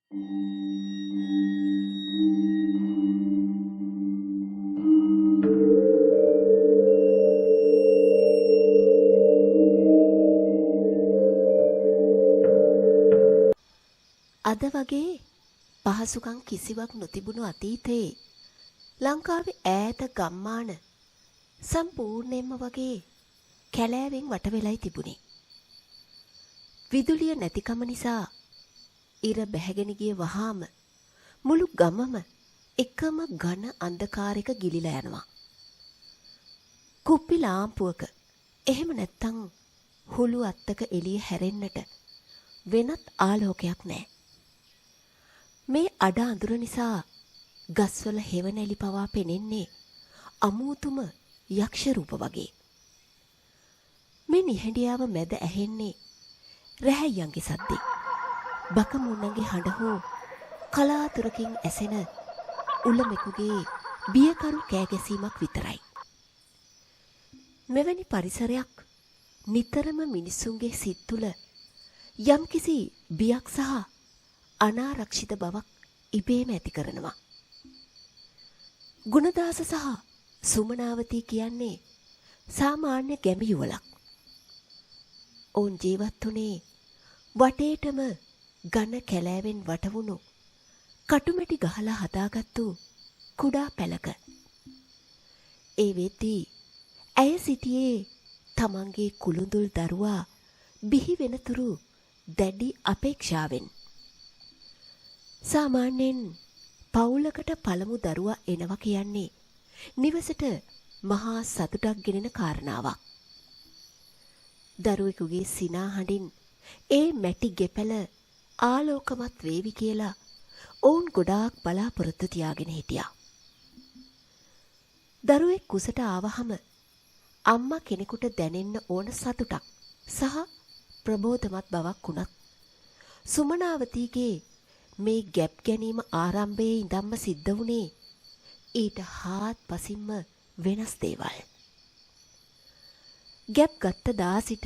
අද වගේ පහසුකම් කිසිවක් නොතිබුණු අතීතයේ ලංකාවේ ඈත ගම්මාන සම්පූර්ණයෙන්ම වගේ කැලෑවෙන් වට වෙලයි තිබුණේ. විදුලිය නැතිකම නිසා ඉර බැහැගෙන ගිය වහාම මුළු ගමම එකම ඝන අන්ධකාරයක ගිලිලා යනවා. කුප්පි ලාම්පුවක එහෙම නැත්තම් හුළු අත්තක එළිය හැරෙන්නට වෙනත් ආලෝකයක් නැහැ. මේ අඩ අඳුර නිසා ගස්වල හෙවණැලි පවා පෙනෙන්නේ අමූතුම යක්ෂ රූප වගේ. මේ නිහඬියාව මැද ඇහෙන්නේ රැහැයියන්ගේ සද්දේ. බකමුන්නන්ගේ හඬ හෝ කලාතුරකින් ඇසෙන උලමෙකුගේ බියකරු කෑගැසීමක් විතරයි. මෙවැනි පරිසරයක් නිතරම මිනිසුන්ගේ සිත් තුළ යම්කිසි බියක් සහ අනාරක්ෂිත බවක් ඉබේම ඇති කරනවා. ගුණදාස සහ සුමනාවතී කියන්නේ සාමාන්‍ය ගැමි යුවලක්. ඔවුන් ජීවත් වුණේ වටේටම ඝන කැලෑවෙන් වටවුණු කටුමැටි ගහලා හදාගත්තු කුඩා පැලක. ඒ වෙද්දී ඇය සිටියේ තමන්ගේ කුළුඳුල් දරුවා බිහි වෙනතුරු දැඩි අපේක්ෂාවෙන්. සාමාන්‍යයෙන් පවුලකට පළමු දරුවා එනවා කියන්නේ නිවසට මහා සතුටක් ගෙනෙන කාරණාවක්. දරුවෙකුගේ සිනා හඬින් ඒ මැටි ගෙපැල ආලෝකමත් වේවි කියලා ඔවුන් ගොඩාක් බලාපොරොත්තු තියාගෙන හිටියා. දරුවෙක් කුසට ආවහම අම්මා කෙනෙකුට දැනෙන්න ඕන සතුටක් සහ ප්‍රබෝධමත් බවක් වුණත් සුමනාවතීගේ මේ ගැප් ගැනීම ආරම්භයේ ඉඳන්ම සිද්ධ වුණේ ඊට හාත්පසින්ම වෙනස් දේවල්. ගැප් ගත්ත දා සිට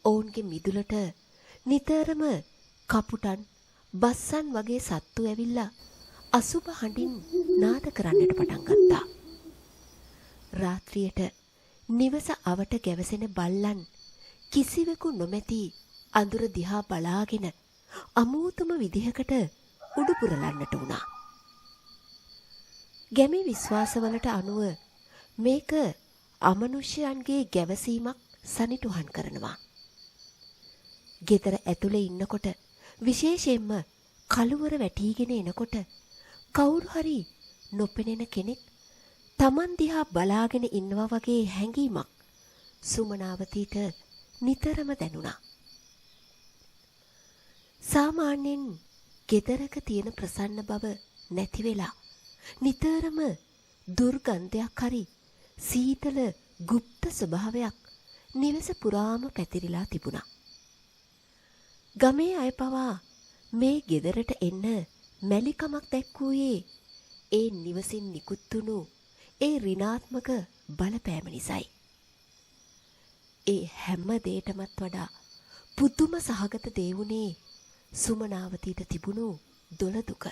ඔවුන්ගේ මිදුලට නිතරම කපුටන් බස්සන් වගේ සත්තු ඇවිල්ලා අසුබ හඬින් නාද කරන්නට පටන් ගත්තා. රාත්‍රියට නිවස අවට ගැවසෙන බල්ලන් කිසිවෙකු නොමැති අඳුර දිහා බලාගෙන අමූතුම විදිහකට උඩු පුරලන්නට වුණා. ගැමි විශ්වාසවලට අනුව මේක අමනුෂ්‍යයන්ගේ ගැවසීමක් සනිටුහන් කරනවා. ගෙදර ඇතුලේ ඉන්නකොට විශේෂයෙන්ම කළුවර වැටීගෙන එනකොට කවුරු හරි නොපෙනෙන කෙනෙක් Taman දිහා බලාගෙන ඉන්නවා වගේ හැඟීමක් සුමනාවතීට නිතරම දැනුණා. සාමාන්‍යයෙන් ගෙදරක තියෙන ප්‍රසන්න බව නැති වෙලා නිතරම දුර්ගන්ධයක් හරි සීතල গুপ্ত ස්වභාවයක් නිවස පුරාම පැතිරිලා තිබුණා. ගමේ අය පවා මේ ගෙදරට එන්න මැලිකමක් දැක්වුවේ ඒ නිවසින් නිකුත් වුණු ඒ ඍණාත්මක බලපෑම නිසායි. ඒ හැම දෙයකටමත් වඩා පුදුම සහගත දේ වුණේ සුමනාවතීට තිබුණු දොළ දුක.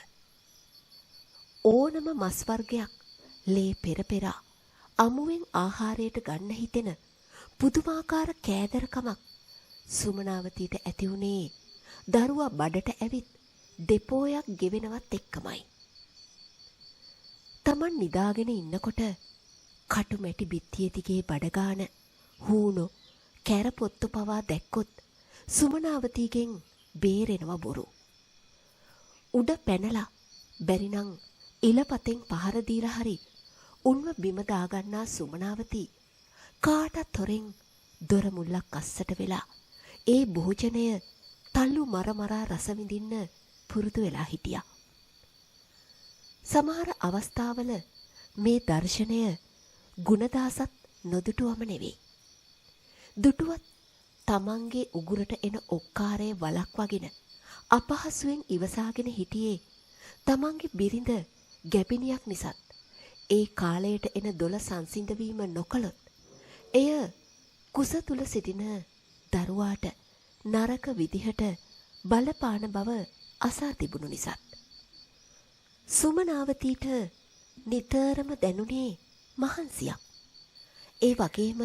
ඕනම මස් වර්ගයක් ලේ පෙර අමුවෙන් ආහාරයට ගන්න හිතෙන පුදුමාකාර කෑදරකමක් සුමනාවතීට ඇති වුණේ දරුවා බඩට ඇවිත් දෙපෝයක් ගෙවෙනවත් එක්කමයි. Taman නිදාගෙන ඉන්නකොට කටුමැටි බිත්තිය දිගේ බඩගාන හූනෝ කැරපොත්තු පවා දැක්කොත් සුමනාවතීගෙන් බේරෙනවා බොරු. උඩ පැනලා බැරිනම් ඉලපතෙන් පහර දීලා හරි උන්ව බිම දාගන්නා සුමනාවතී කාටත් හොරෙන් දොර මුල්ලක් අස්සට වෙලා ඒ භෝජනය තල්ලු මරමරා රස විඳින්න පුරුදු වෙලා හිටියා. සමහර අවස්ථාවල මේ දර්ශනය ගුණදාසත් නොදුටුවම නෙවෙයි. දුටුවත් තමන්ගේ උගුරට එන ඔක්කාරයේ වළක්වාගෙන අපහසුවෙන් ඉවසාගෙන හිටියේ තමන්ගේ බිරිඳ ගැබිනියක් නිසාත් ඒ කාලයට එන දොළ සංසිඳවීම නොකළොත් එය කුස තුල සිටින දරුවාට නරක විදිහට බලපාන බව අසා තිබුණු නිසාත්. සුමනාවතීට නිතරම දැනුනේ මහන්සියක්. ඒ වගේම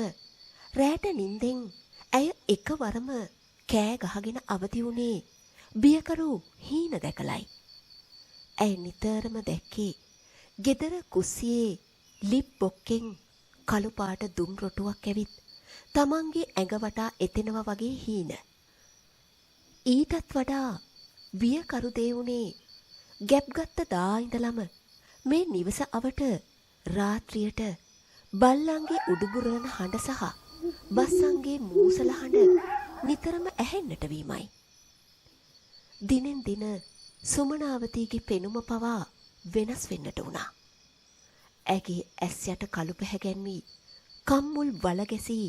රැට නින්දෙන් ඇය එකවරම කෑ ගහගෙන අවදි වුණේ බියකරු හීන දැකලයි. ඇය නිතරම දැක්කේ ගෙදර කුස්සියේ ලිප් බොක්කෙන් කළු පාට දුම් රොටුවක් ඇවිත් තමන්ගේ ඇඟ වටා එතෙනවා වගේ හීන. ඊටත් වඩා බියකරු දේ වුණේ ගැප්ගත්ත දා ඉඳලම මේ නිවස අවට රාත්‍රියට බල්ලන්ගේ උඩුබුරන හඬ සහ බස්සන්ගේ මූසල හඬ නිතරම ඇහෙන්නට වීමයි. දිනෙන් දින සුමනාවතීගේ පෙනුම පවා වෙනස් වෙන්නට වුණා. ඇගේ ඇස් යට කළු පැහැගැන්වී කම්මුල් වල ගැසී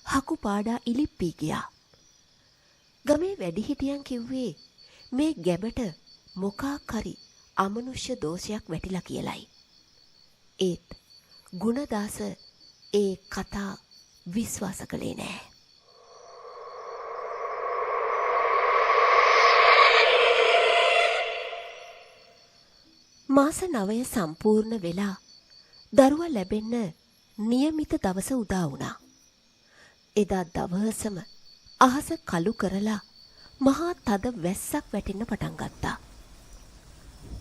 හකු පාඩා ඉලිප්පී ගියා. ගමේ වැඩිහිටියන් කිව්වේ මේ ගැබට මොකක් හරි අමනුෂ්‍ය දෝෂයක් වැටිලා කියලයි. ඒත් ගුණදාස ඒ කතා විශ්වාස කළේ නෑ. මාස 9 සම්පූර්ණ වෙලා දරුවා ලැබෙන්න નિયમિત දවස උදා වුණා. එදා දවසම අහස කළු කරලා මහා තද වැස්සක් වැටෙන්න පටන් ගත්තා.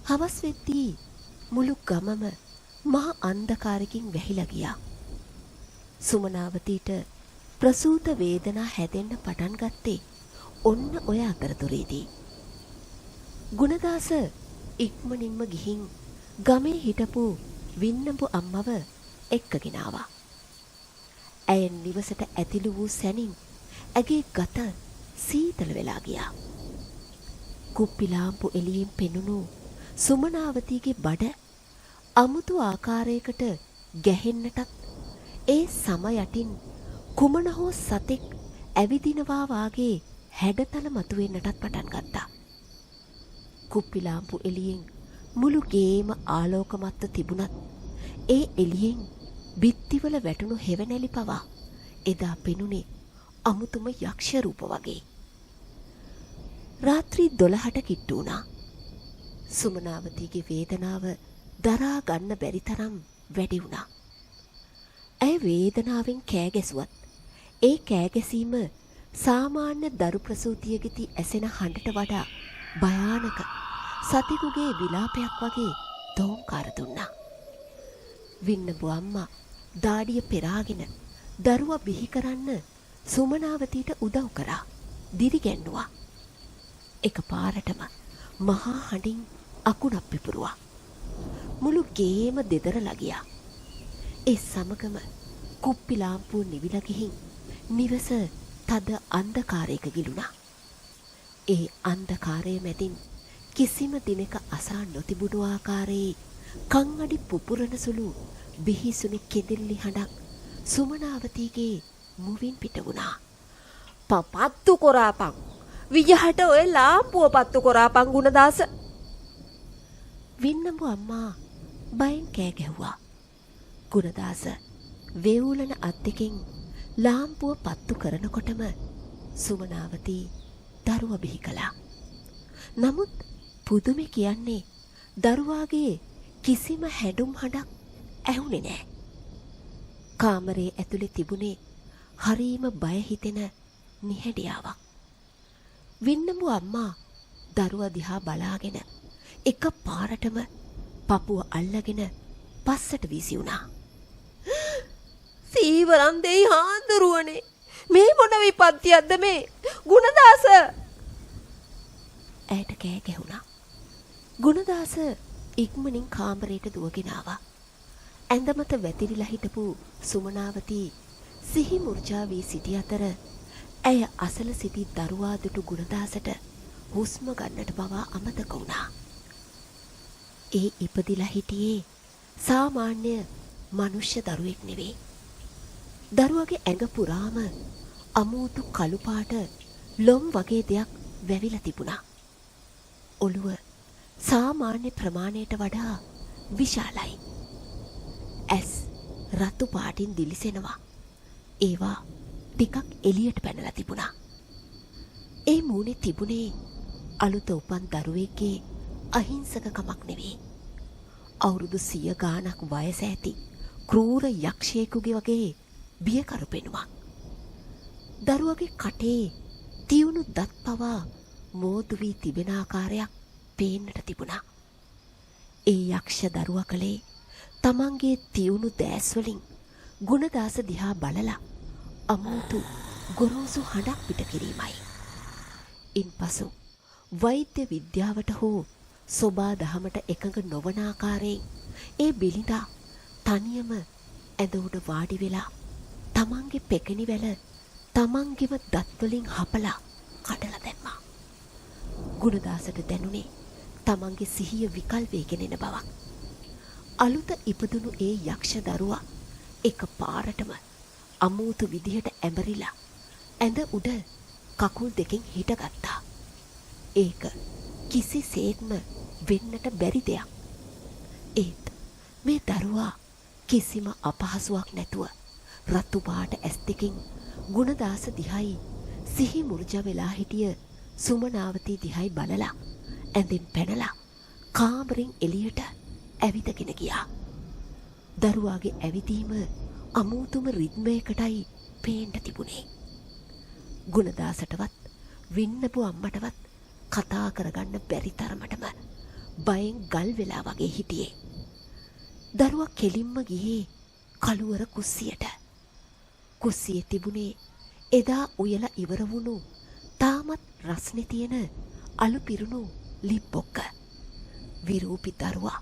හවස් වෙද්දී මුළු ගමම මහා අන්ධකාරකින් වැහිලා ගියා. සුමනාවතීට ප්‍රසූත වේදනා හැදෙන්න පටන් ගත්තේ ඔන්න ඔය අතරතුරේදී. ගුණදාස ඉක්මනින්ම ගිහින් ගමේ හිටපු වින්නඹු අම්මව එක්කගෙන ආවා. ඇය නිවසට ඇතිළු වූ සැනින් ඇගේ ගත සීතල වෙලා ගියා. කුප්පි ලාම්පු එළියෙන් පෙනුණු සුමනාවතීගේ බඩ අමුතු ආකාරයකට ගැහෙන්නටත් ඒ සම යටින් කුමන හෝ සතෙක් ඇවිදිනවා වාගේ හැඩතල මතුවෙන්නටත් පටන් ගත්තා. කුප්පි ලාම්පු එළියෙන් මුළු ගේම ආලෝකමත්ව තිබුණත් ඒ එළියෙන් බිත්තිවල වැටුණු හෙවණැලි පවා එදා පෙනුනේ අමුතුම යක්ෂ රූප වගේ. රාත්‍රී 12ට කිට්ටු වුණා. සුමනාවතීගේ වේදනාව දරා ගන්න බැරි තරම් වැඩි වුණා. ඇය වේදනාවෙන් කෑ ගැසුවත් ඒ කෑ ගැසීම සාමාන්‍ය දරු ප්‍රසූතියකදී ඇසෙන හඬට වඩා භයානක සතෙකුගේ විලාපයක් වගේ දෝංකාර දුන්නා. වින්නඹු අම්මා දාඩිය පෙරාගෙන දරුවා බිහි කරන්න සුමනාවතීට උදව් කරා. දිරිගැන්නුවා. එකපාරටම මහා හඬින් අකුණක් පිපුරුවා. මුළු ගේම දෙදරලා ගියා. ඒ සමගම කුප්පි ලාම්පුව නිවිලා ගිහින් නිවස තද අන්ධකාරයක ගිලුණා. ඒ අන්ධකාරය මැදින් කිසිම දිනක අසා නොතිබුණු ආකාරයේ කන් අඩි පුපුරන සුළු බිහිසුණු කෙඳිල්ලි හඬක් සුමනාවතීගේ මුවින් පිට වුණා. පපත්තු කොරාපන් විජහට ඔය ලාම්පුව පත්තු කොරාපන් ගුණදාස. වින්නඹු අම්මා බයෙන් කෑ ගැහුවා. ගුණදාස වේවුලන අත් දෙකෙන් ලාම්පුව පත්තු කරනකොටම සුමනාවතී දරුවා බිහි කළා. නමුත් පුදුමේ කියන්නේ දරුවාගේ කිසිම හැඬුම් හඬක් ඇහුනේ නැහැ. කාමරේ ඇතුලේ තිබුණේ හරීම බය හිතෙන නිහඬියාවක්. වින්නඹු අම්මා දරුවා දිහා බලාගෙන එක පාරටම පපුව අල්ලගෙන පස්සට වීසි වුණා. සීවරන් දෙයි හාන්දරුවනේ මේ මොන විපත්තියක්ද මේ ගුණදාස! ඇයට කෑ ගැහුණා. ගුණදාස ඉක්මනින් කාමරයට දුවගෙන ආවා. ඇඳ මත වැතිරිලා හිටපු සුමනාවතී සිහි මුර්ජා වී සිටි අතර ඇය අසල සිටි දරුවා දුටු ගුණදාසට හුස්ම ගන්නට පවා අමතක වුණා. ඒ ඉපදිලා හිටියේ සාමාන්‍ය මනුෂ්‍ය දරුවෙක් නෙවෙයි. දරුවගේ ඇඟ පුරාම අමුතු කළු පාට ලොම් වගේ දෙයක් වැවිලා තිබුණා. ඔළුව සාමාන්‍ය ප්‍රමාණයට වඩා විශාලයි. ඇස් රතු පාටින් දිලිසෙනවා. ඒවා ටිකක් එළියට පැනලා තිබුණා. ඒ මූණේ තිබුණේ අලුත උපන් දරුවෙක්ගේ අහිංසකකමක් නෙවෙයි. අවුරුදු 100 ගාණක් වයස ඇති ක්‍රූර යක්ෂයෙකුගේ වගේ බියකරු පෙනුමක්. දරුවගේ කටේ තියුණු දත් පවා මෝදු වී තිබෙන ආකාරයක් පේන්නට තිබුණා. ඒ යක්ෂ දරුවා කලේ තමන්ගේ තියුණු දෑස් වලින් ගුණදාස දිහා බලලා අමුතු ගොරෝසු හඬක් පිට කිරීමයි. ඉන්පසු වෛද්‍ය විද්‍යාවට හෝ සෝබා දහමට එකඟ නොවන ආකාරයෙන් ඒ බිලිඳා තනියම ඇඳ උඩ වාඩි වෙලා තමන්ගේ පෙකණි වැල තමන්ගේම දත් වලින් හපලා කඩලා දැම්මා. ගුණදාසට දැනුනේ තමන්ගේ සිහිය විකල් වේගෙන එන බවක්. අලුත ඉපදුණු ඒ යක්ෂ දරුවා එක පාරටම අමෝතු විදිහට ඇඹරිලා ඇඳ උඩ කකුල් දෙකෙන් හිටගත්තා. ඒක කිසිසේත්ම වෙන්නට බැරි දෙයක්. ඒත් මේ දරුවා කිසිම අපහසුවක් නැතුව රතු පාට ඇස් දෙකෙන් ගුණදාස දිහයි සිහි මුර්ජ වෙලා හිටිය සුමනාවතී දිහයි බලලා ඇඳෙන් පැනලා කාමරෙන් එළියට ඇවිදගෙන ගියා. දරුවාගේ ඇවිදීම අමෝතුම රිද්මයකටයි පේන්න තිබුණේ. ගුණදාසටවත් වින්නපු අම්මටවත් කතා කරගන්න බැරි තරමටම බයෙන් ගල් වෙලා වගේ හිටියේ. දරුවා කෙලින්ම ගියේ කළුවර කුස්සියට. කුස්සියේ තිබුණේ එදා උයලා ඉවර වුණු තාමත් රස්නේ තියෙන අලු පිරුණු ලිප්පොක්ක. විරූපි දරුවා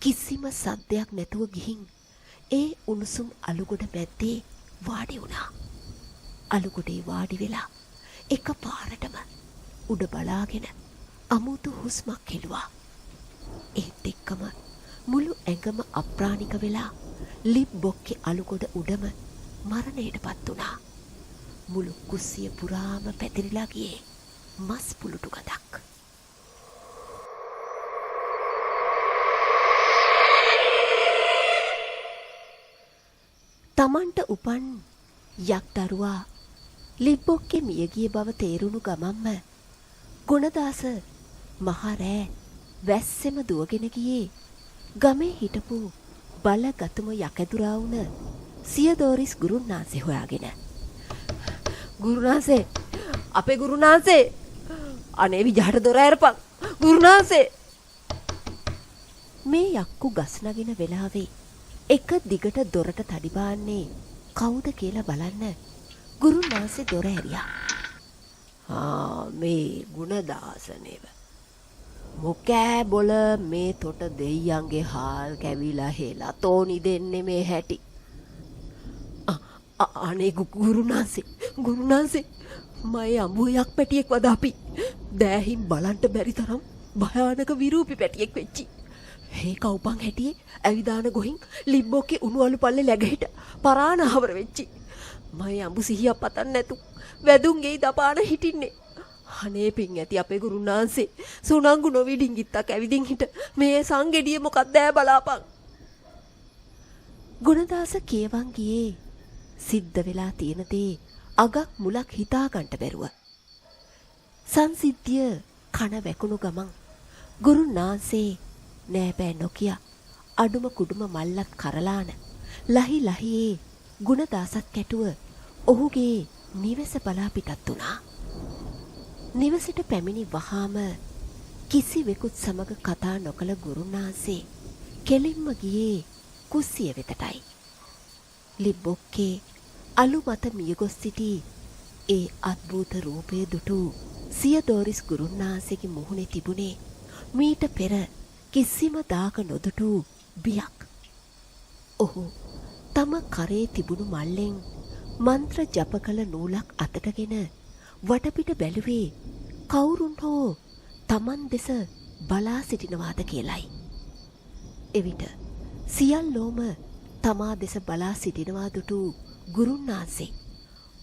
කිසිම සද්දයක් නැතුව ගිහින් ඒ උණුසුම් අලුගොඩ මැද්දේ වාඩි වුණා. අලුගොඩේ වාඩි වෙලා එක පාරටම උඩ බලාගෙන අමුතු හුස්මක් හෙළුවා. ඒත් එක්කම මුළු ඇඟම අප්‍රාණික වෙලා ලිප් බොක්කේ අලුගොඩ උඩම මරණයටපත් වුණා. මුළු කුස්සිය පුරාම පැතිරිලා ගියේ මස් පුළුටු ගඳක්. තමන්ට උපන් යක් දරුවා ලිප්බොක්කේ මියගිය බව තේරුණු ගමන්ම ගුණදාස මහරෑ වැස්සෙම දුවගෙන ගියේ ගමේ හිටපු බලගතුම යකදුරා වුණ සියදෝරිස් ගුරුන්නාන්සේ හොයාගෙන. ගුරුනාන්සේ, අපේ ගුරුනාන්සේ, අනේ විජහට දොර ඇරපන් ගුරුනාන්සේ. මේ යක්කු ගස් නගින වෙලාවේ එක දිගට දොරට තඩි බාන්නේ කවුද කියලා බලන්න ගුරුනාන්සේ දොර ඇරියා. මේ ගුණදාස නේද? මොකෑ බොල මේ තොට දෙයියන්ගේ හාල් කැවිලා හේලා තෝනි දෙන්නේ මේ හැටි. අනේ ගුරුනාන්සේ මයි අඹුවක් පැටියෙක් වද අපි දෑහින් බලන්ට බැරි තරම් භයානක විරූපි පැටියෙක් වෙච්චි. හේක උපන් හැටියේ ඇවිදාන ගොහින් ලිබ්බොක්කේ උණු අලු පල්ලේ läගහිට පරාණහවර වෙච්චි. මයි අඹු සිහියක් පතන්න නැතු වැදුන්ගේ දපාන හිටින්නේ. අනේ පින් ඇති අපේ ගුරුනාන්සේ සුනංගු නොවි ඩිංගිත්තක් ඇවිදින් හිට මේ සංගෙඩිය මොකක්ද ඈ බලාපන්. ගුණදාස කියවන් ගියේ සිද්ධ වෙලා තියෙන දේ අගක් මුලක් හිතා ගන්නට බැරුව. සංසිද්ධිය කන වැකුණු ගමන් ගුරුනාන්සේ නෑ බෑ නොකිය අඩුම කුඩුම මල්ලත් කරලාන ලහි ලහියේ ගුණදාසත් කැටුව ඔහුගේ නිවස බලා පිටත් වුණා. නිවසට පැමිණි වහාම කිසිවෙකුත් සමග කතා නොකළ ගුරුනාන්සේ කෙලින්ම ගියේ කුස්සිය වෙතටයි. ලිබ්බොක්කේ අලු මත මියගොස් සිටි ඒ අද්භූත රූපය දුටු සියදෝරිස් ගුරුනාන්සේගේ මුහුණේ තිබුණේ මීට පෙර කිසිම දාක නොදුටු බියක්. ඔහු තම කරේ තිබුණු මල්ලෙන් මන්ත්‍ර ජප කළ නූලක් අතටගෙන වටපිට බැලුවේ කවුරුන් හෝ තමන් දෙස බලා සිටිනවාද කියලයි. එවිට සියල්ලෝම තමා දෙස බලා සිටිනවා දුටු ගුරුන්නාන්සේ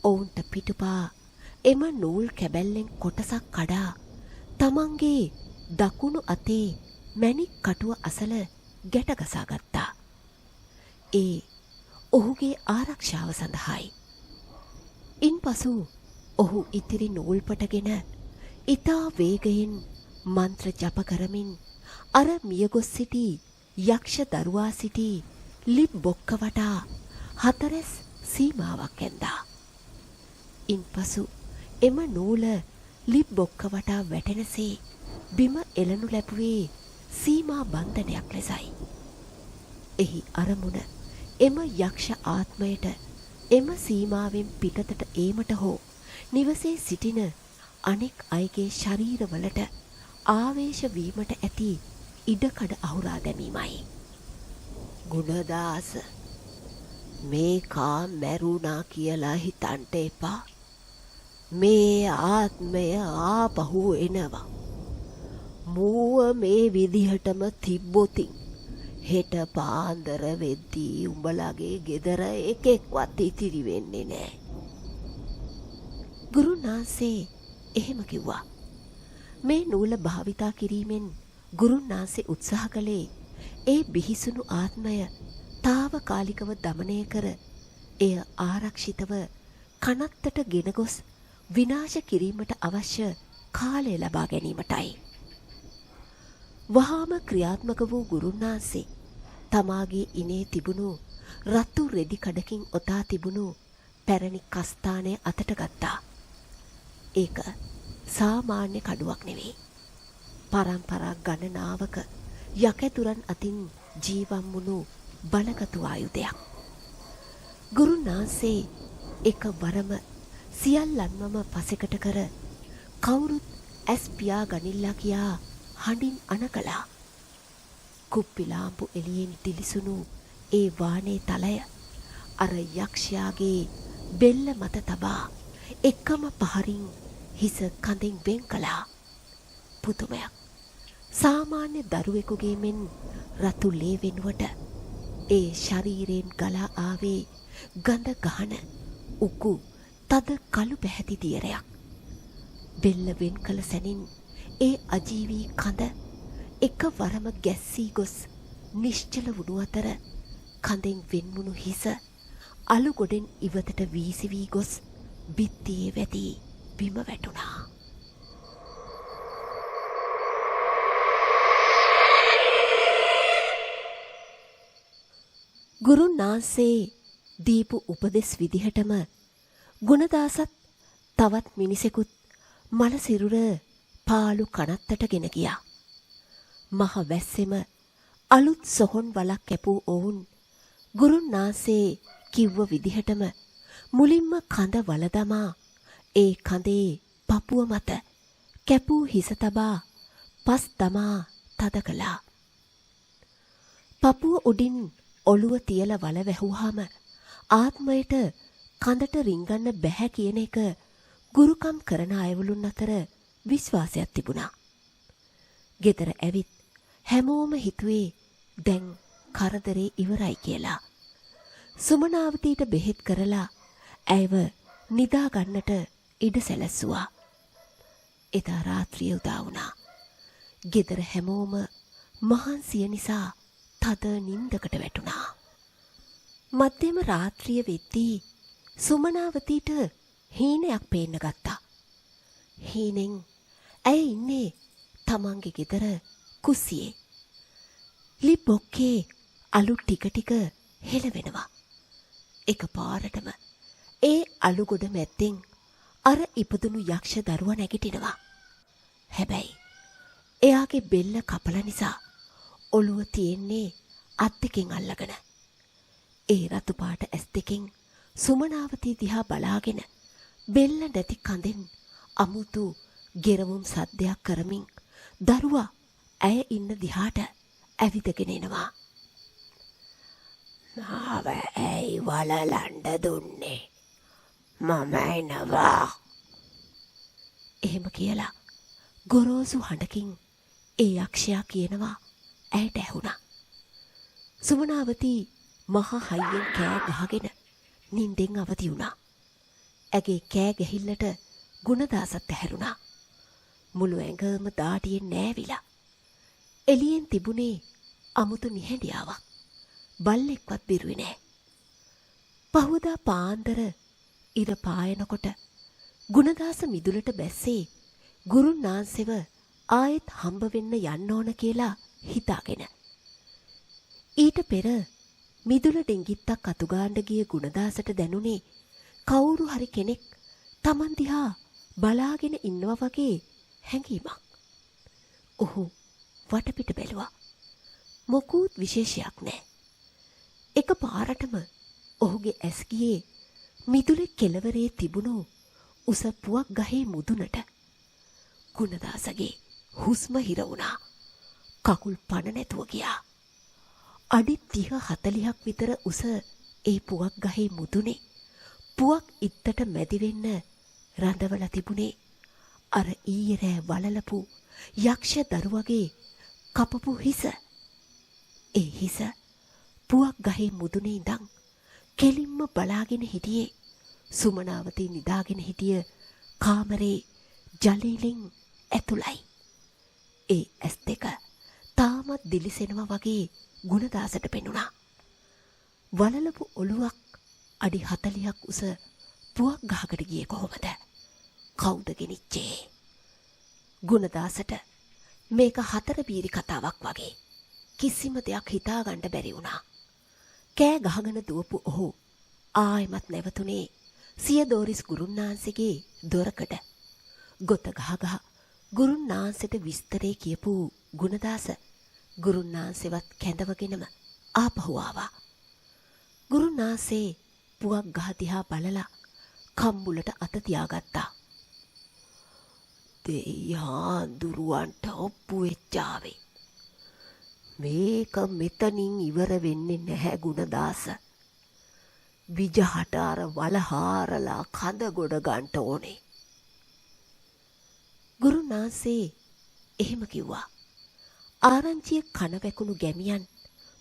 ඔවුන්ට පිටුපා එම නූල් කැබැල්ලෙන් කොටසක් කඩා තමන්ගේ දකුණු අතේ මැණික් කටුව අසල ගැට ගසා ගත්තා. ඒ ඔහුගේ ආරක්ෂාව සඳහායි. ඉන්පසු ඔහු ඉතිරි නූල්පටගෙන ඊතා වේගයෙන් මන්ත්‍ර ජප කරමින් අර මියගොස් සිටි යක්ෂ දරුවා සිටි ලිප් බොක්ක වටා හතරැස් සීමාවක් ඇන්දා. ඉන්පසු එම නූල ලිප් බොක්ක වටා වැටෙනසේ බිම එළනු ලැබුවේ සීමා බන්ධනයක් ලෙසයි. එහි අරමුණ එම යක්ෂ ආත්මයට එම සීමාවෙන් පිටතට ඒමට හෝ නිවසේ සිටින අනෙක් අයගේ ශරීරවලට ආවේශ වීමට ඇති ඉඩකඩ අහුරා දැමීමයි. ගුණදාස, මේකා මැරුණා කියලා හිතන්ට එපා. මේ ආත්මය ආපහු එනවා. මූව මේ විදිහටම තිබ්බොතින් හෙට පාන්දර වෙද්දී උඹලගේ ගෙදර එකෙක්වත් ඉතිරි වෙන්නේ නෑ. ගුරුනාන්සේ එහෙම කිව්වා. මේ නූල භාවිතා කිරීමෙන් ගුරුනාන්සේ උත්සාහ කළේ ඒ බිහිසුණු ආත්මය తాවකාලිකව දමනය කර එය ආරක්ෂිතව කනත්තට ගෙන ගොස් විනාශ කිරීමට අවශ්‍ය කාලය ලබා ගැනීමටයි. වහාම ක්‍රියාත්මක වූ ගුරුනාන්සේ තමාගේ ඉනේ තිබුණු රතු රෙදි කඩකින් ඔතා තිබුණු පැරණි කස්ථානය අතට ගත්තා. ඒක සාමාන්‍ය කඩුවක් නෙවෙයි. පරම්පරා ගණනාවක යකැතුරන් අතින් ජීවම් වුණු බලගතු ආයුධයක්. ගුරුනාන්සේ එක වරම සියල්ලන්වම පසෙකට කර කවුරුත් ඇස් පියා ගනිල්ලා කියා හඬින් අණ කළා. කුප්පිලාම්පු එළියෙන් දිලිසුණු ඒ වානේ තලය අර යක්ෂයාගේ බෙල්ල මත තබා එකම පහරින් හිස කඳෙන් වෙන් කළා. පුදුමයක්. සාමාන්‍ය දරුවෙකුගේ මෙන් රතු ලේ වෙනුවට ඒ ශරීරයෙන් ගලා ආවේ ගඳ ගහන උකු තද කළු පැහැති දියරයක්. බෙල්ල වෙන් කළ සැනින් ඒ අජීවී කඳ එක වරම ගැස්සී ගොස් නිශ්චල වුණු අතර කඳෙන් වෙන්මුණු හිස අලු ගොඩෙන් ඉවතට වීසි වී ගොස් බිත්තියේ වැදී බිම වැටුණා. ගුරුනාන්සේ දීපු උපදෙස් විදිහටම ගුණදාසත් තවත් මිනිසෙකුත් මල සිරුර පාළු කනත්තට ගෙන ගියා. මහ වැස්සෙම අලුත් සොහොන් වලක් කැපූ ඔවුන් ගුරුනාන්සේ කිව්ව විදිහටම මුලින්ම කඳ වල දමා ඒ කඳේ පපුව මත කැපූ හිස තබා පස් දමා තද කළා. පපුව උඩින් ඔළුව තියලා වල වැහුවාම ආත්මයට කඳට රිංගන්න බැහැ කියන එක ගුරුකම් කරන අයවලුන් අතර විශ්වාසයක් තිබුණා. ගෙදර ඇවිත් හැමෝම හිතුවේ දැන් කරදරේ ඉවරයි කියලා. සුමනාවතීට බෙහෙත් කරලා ඇයව නිදා ගන්නට ඉඩ සැලැස්සුවා. එදා රාත්‍රිය උදා වුණා. ගෙදර හැමෝම මහන්සිය නිසා තද නින්දකට වැටුණා. මධ්‍යම රාත්‍රිය වෙද්දී සුමනාවතීට හීනයක් පේන්න ගත්තා. හීනෙන් ඇය ඉන්නේ තමන්ගේ ගෙදර කුස්සියේ. ලිප් බොක්කේ අලු ටික ටික හෙලවෙනවා. එක පාරටම ඒ අලු ගොඩ මැද්දෙන් අර ඉපදුණු යක්ෂ දරුවා නැගිටිනවා. හැබැයි එයාගේ බෙල්ල කපල නිසා ඔළුව තියෙන්නේ අත් දෙකෙන් අල්ලගෙන. ඒ රතු පාට ඇස් දෙකෙන් සුමනාවතී දිහා බලාගෙන බෙල්ල නැති කඳෙන් අමුතු ගෙරවුම් සද්දයක් කරමින් දරුවා ඇය ඉන්න දිහාට ඇවිදගෙන එනවා. මාව ඇයි වලලන්ඩ දුන්නේ? මම එනවා. එහෙම කියලා ගොරෝසු හඬකින් ඒ යක්ෂයා කියනවා ඇයට ඇහුණා. සුමනාවතී මහා හයියෙන් කෑ ගහගෙන නින්දෙන් අවදි වුණා. ඇගේ කෑ ගැහිල්ලට ගුණදාසත් ඇහැරුණා. මුළු ඇඟම දාඩියෙන් නෑවිලා. එළියෙන් තිබුණේ අමුතු නිහඬියාවක්. බල්ලෙක්වත් බිරුවේ නෑ. පහුදා පාන්දර ඉර පායනකොට ගුණදාස මිදුලට බැස්සේ ගුරුන් වහන්සේව ආයෙත් හම්බ වෙන්න යන්න ඕන කියලා හිතාගෙන. ඊට පෙර මිදුල ඩෙංගිත්තක් අතුගාන්න ගිය ගුණදාසට දැනුනේ කවුරු හරි කෙනෙක් Taman දිහා බලාගෙන ඉන්නවා වගේ හැඟීමක්. ඔහු වටපිට බැලුවා. මොකුත් විශේෂයක් නැහැ. එක පාරටම ඔහුගේ ඇස් ගියේ මිදුලේ කෙළවරේ තිබුණු උස පුවක් ගහේ මුදුනට. ගුණදාසගේ හුස්ම හිර වුණා. කකුල් පණ නැතුව ගියා. අඩි 30 40ක් විතර උස ඒ පුවක් ගහේ මුදුනේ පුවක් ඉත්තට මැදි වෙන්න රඳවලා තිබුණේ අර ඊයේ රෑ වලලපු යක්ෂ දරුවගේ කපපු හිස. ඒ හිස පුවක් ගහේ මුදුනේ ඉඳන් කෙලින්ම බලාගෙන හිටියේ සුමනාවතී නිදාගෙන හිටිය කාමරේ ජලීලෙන් ඇතුළයි. ඒ ඇස් දෙක තාමත් දිලිසෙනවා වගේ ගුණදාසට පෙනුණා. වලලපු ඔළුවක් අඩි 40ක් උස පුවක් ගහකට ගියේ කොහොමද? කවුද ගෙනිච්චේ? ගුණදාසට මේක හතර බීරි කතාවක් වගේ කිසිම දෙයක් හිතාගන්න බැරි වුණා. කෑ ගහගෙන දුවපු ඔහු ආයෙමත් නැවතුනේ සියදෝරිස් ගුරුන්නාන්සේගේ දොරකඩ. ගොත ගහ ගුරුන්නාන්සේට විස්තරේ කියපු ගුණදාස ගුරුන්නාන්සේවත් කැඳවගෙනම ආපහු ආවා. ගුරුන්නාන්සේ පුවක් ගහ දිහා බලලා කම්බුලට අත තියාගත්තා. දෙයියා දුරුවන්ට ඔප්පු වෙච්චාවේ. මේක මෙතනින් ඉවර වෙන්නේ නැහැ ගුණදාස. විජහට අර වලහාරලා කඳ ගොඩ ගන්න ඕනේ. ගුරුනාන්සේ එහෙම කිව්වා. ආරංචිය කන වැකුණු ගැමියන්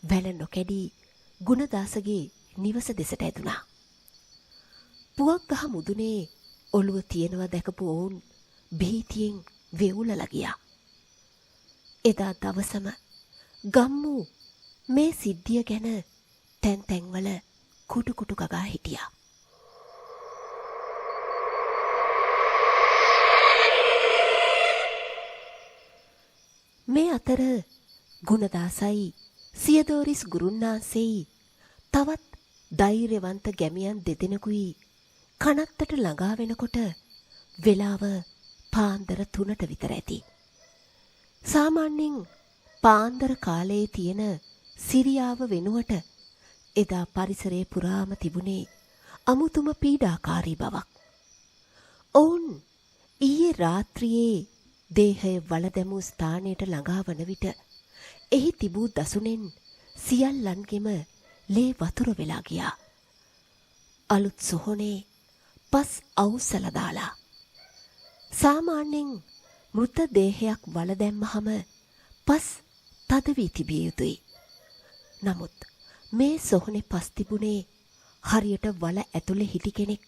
වැල නොකැඩී ගුණදාසගේ නිවස දෙසට ඇදුනා. පුවක් ගහ මුදුනේ ඔළුව තියනවා දැකපු ඔවුන් භීතියෙන් වෙවුලලා ගියා. එදා දවසම ගම්මු මේ සිද්ධිය ගැන තැන් තැන්වල කුටු කුටු කගා හිටියා. මේ අතර ගුණදාසයි සියදෝරිස් ගුරුන්නාන්සේයි තවත් ධෛර්යවන්ත ගැමියන් දෙදෙනෙකුයි කනත්තට ළඟා වෙනකොට වෙලාව පාන්දර 3ට විතර ඇති. සාමාන්‍යයෙන් පාන්දර කාලයේ තියෙන සිරියාව වෙනුවට එදා පරිසරයේ පුරාම තිබුණේ අමුතුම පීඩාකාරී බවක්. ඔවුන් ඊයේ රාත්‍රියේ දේහය වල දැමූ ස්ථානයට ළඟා වන විට එහි තිබූ දසුනෙන් සියල්ලන්ගෙම ලේ වතුර වෙලා ගියා. අලුත් සොහොනේ පස් අවුස්සලා දාලා. සාමාන්‍යයෙන් මෘත දේහයක් වල දැම්මහම පස් තද වී තිබිය යුතුයි. නමුත් මේ සොහොනේ පස් තිබුණේ හරියට වල ඇතුලේ හිටි කෙනෙක්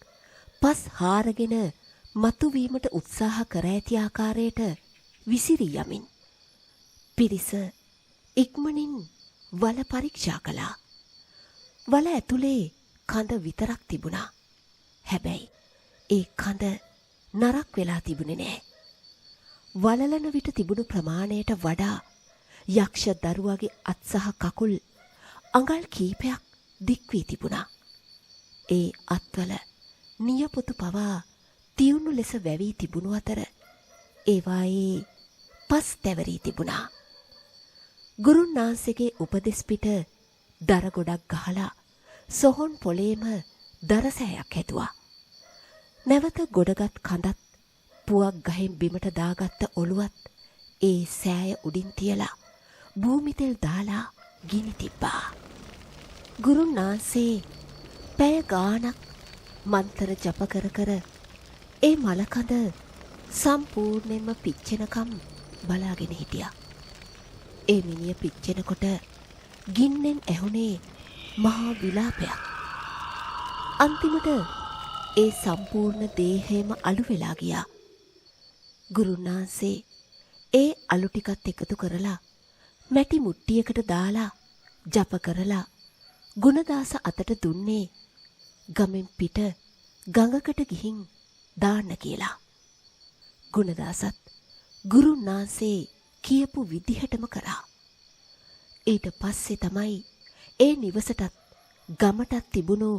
පස් හාරගෙන මතුවීමට උත්සාහ කර ඇති ආකාරයට විසිරී යමින්. පිරිස ඉක්මනින් වල පරීක්ෂා කළා. වල ඇතුලේ කඳ විතරක් තිබුණා. හැබැයි ඒ කඳ නරක් වෙලා තිබුණේ නෑ. වලලන විට තිබුණු ප්‍රමාණයට වඩා යක්ෂ දරුවාගේ අත් සහ කකුල් අඟල් කීපයක් දික් වී තිබුණා. ඒ අත්වල නියපොතු පවා තියුණු ලෙස වැවී තිබුණු අතර ඒවායේ පස් තැවරී තිබුණා. ගුරුන්නාන්සේගේ උපදෙස් පිට දර ගොඩක් ගහලා සොහොන් පොලේම දරසෑයක් හැදුවා. නැවත ගොඩගත් කඳත් පුවක් ගහෙන් බිමට දාගත්ත ඔළුවත් ඒ සෑය උඩින් තියලා භූමිතෙල් දාලා ගිනි තිබ්බා. ගුරුන්නාන්සේ පැය ගාණක් මන්තර ජප කර කර ඒ මලකඳ සම්පූර්ණයෙන්ම පිච්චෙනකම් බලාගෙන හිටියා. ඒ මිනිය පිච්චෙනකොට ගින්නෙන් ඇහුනේ මහා විලාපයක්. අන්තිමට ඒ සම්පූර්ණ දේහයම අළු වෙලා ගියා. ගුරුන්නාන්සේ ඒ අළු ටිකත් එකතු කරලා මැටි මුට්ටියකට දාලා ජප කරලා ගුණදාස අතට දුන්නේ ගමෙන් පිට ගඟකට ගිහින් දාන්න කියලා. ගුණදාසත් ගුරුන් වහන්සේ කියපු විදිහටම කරා. ඊට පස්සේ තමයි ඒ නිවසටත් ගමටත් තිබුණු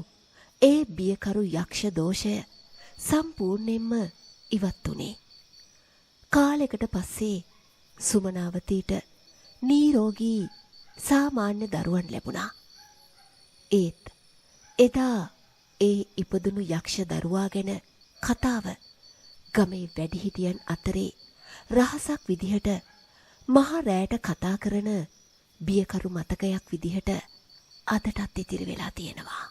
ඒ බියකරු යක්ෂ දෝෂය සම්පූර්ණයෙන්ම ඉවත් වුණේ. කාලයකට පස්සේ සුමනාවතීට නිරෝගී සාමාන්‍ය දරුවන් ලැබුණා. ඒත් එදා ඒ ඉපදුණු යක්ෂ දරුවා ගැන කතාව ගමේ වැඩිහිටියන් අතරේ රහසක් විදිහට මහ රෑට කතා කරන බියකරු මතකයක් විදිහට අදටත් ඉතිරි වෙලා තියෙනවා.